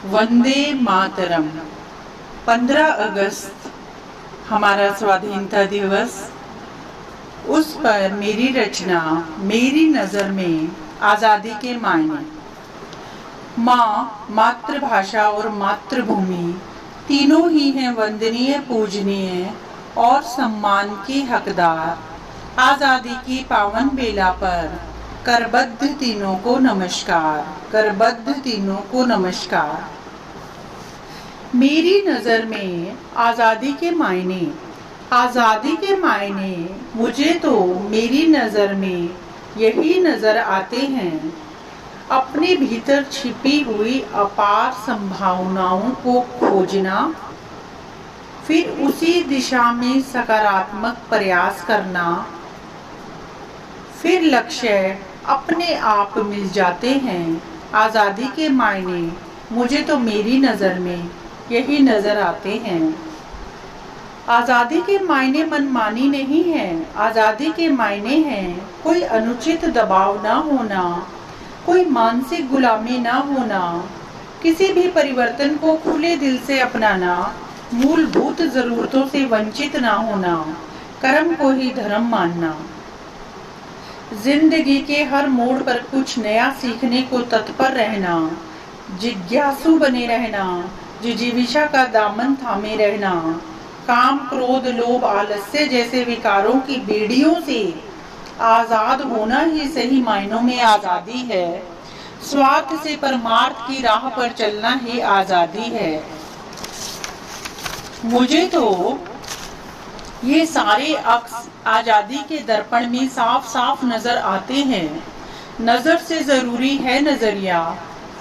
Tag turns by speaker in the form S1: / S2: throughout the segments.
S1: वंदे मातरम। 15 अगस्त हमारा स्वाधीनता दिवस। उस पर मेरी रचना मेरी नज़र में आज़ादी के मायने। माँ, मातृभाषा और मातृभूमि तीनों ही हैं वंदनीय, पूजनीय और सम्मान की हकदार। आज़ादी की पावन बेला पर करबद्ध तीनों को नमस्कार, करबद्ध तीनों को नमस्कार। मेरी नज़र में आज़ादी के मायने, आज़ादी के मायने मुझे तो मेरी नज़र में यही नज़र आते हैं। अपने भीतर छिपी हुई अपार संभावनाओं को खोजना, फिर उसी दिशा में सकारात्मक प्रयास करना, फिर लक्ष्य अपने आप मिल जाते हैं। आज़ादी के मायने मुझे तो मेरी नज़र में यही नज़र आते हैं। आज़ादी के मायने मनमानी नहीं है। आज़ादी के मायने हैं कोई अनुचित दबाव ना होना, कोई मानसिक गुलामी ना होना, किसी भी परिवर्तन को खुले दिल से अपनाना, मूलभूत ज़रूरतों से वंचित ना होना, कर्म को ही धर्म मानना, जिंदगी के हर मोड़ पर कुछ नया सीखने को तत्पर रहना, जिज्ञासु बने रहना, जिजीविषा का दामन थामे रहना, काम, क्रोध, लोभ, आलस्य जैसे विकारों की बेड़ियों से आजाद होना ही सही मायनों में आजादी है। स्वार्थ से परमार्थ की राह पर चलना ही आजादी है। मुझे तो ये सारे अक्स आजादी के दर्पण में साफ साफ नजर आते हैं। नजर से जरूरी है नजरिया,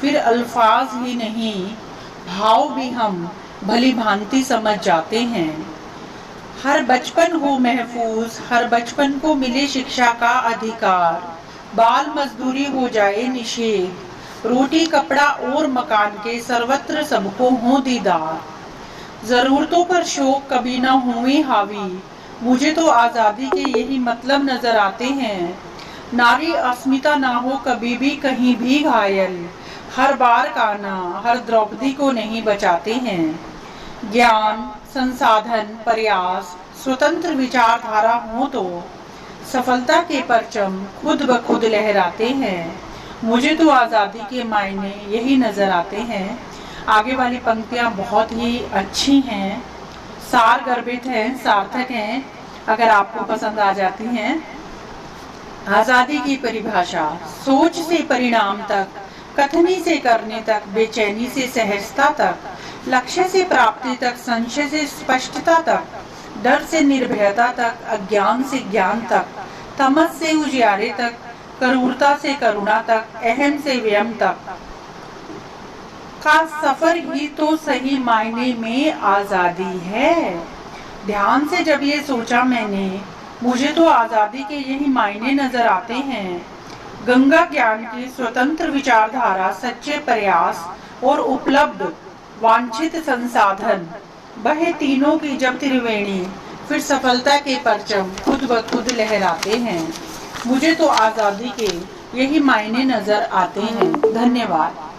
S1: फिर अल्फाज ही नहीं भाव भी हम भली भांति समझ जाते हैं। हर बचपन हो महफूज, हर बचपन को मिले शिक्षा का अधिकार, बाल मजदूरी हो जाए निषेध, रोटी कपड़ा और मकान के सर्वत्र सबको हो दीदार, जरूरतों पर शौक कभी ना हुए हावी। मुझे तो आजादी के यही मतलब नजर आते हैं। नारी अस्मिता ना हो कभी भी कहीं भी घायल, हर बार काना हर द्रौपदी को नहीं बचाते हैं। ज्ञान, संसाधन, प्रयास, स्वतंत्र विचारधारा हो तो सफलता के परचम खुद ब खुद लहराते हैं। मुझे तो आजादी के मायने यही नजर आते हैं। आगे वाली पंक्तियां बहुत ही अच्छी हैं, सार गर्भित हैं, सार्थक हैं। अगर आपको पसंद आ जाती हैं। आजादी की परिभाषा सोच से परिणाम तक, कथनी से करने तक, बेचैनी से सहजता तक, लक्ष्य से प्राप्ति तक, संशय से स्पष्टता तक, डर से निर्भयता तक, अज्ञान से ज्ञान तक, तमस से उजियारे तक, क्रूरता से करुणा तक, अहम से व्यम तक का सफर ही तो सही मायने में आजादी है। ध्यान से जब ये सोचा मैंने, मुझे तो आजादी के यही मायने नजर आते हैं। गंगा ज्ञान की स्वतंत्र विचारधारा, सच्चे प्रयास और उपलब्ध वांछित संसाधन, वह तीनों की जब त्रिवेणी, फिर सफलता के परचम खुद ब खुद लहराते हैं। मुझे तो आजादी के यही मायने नजर आते हैं। धन्यवाद।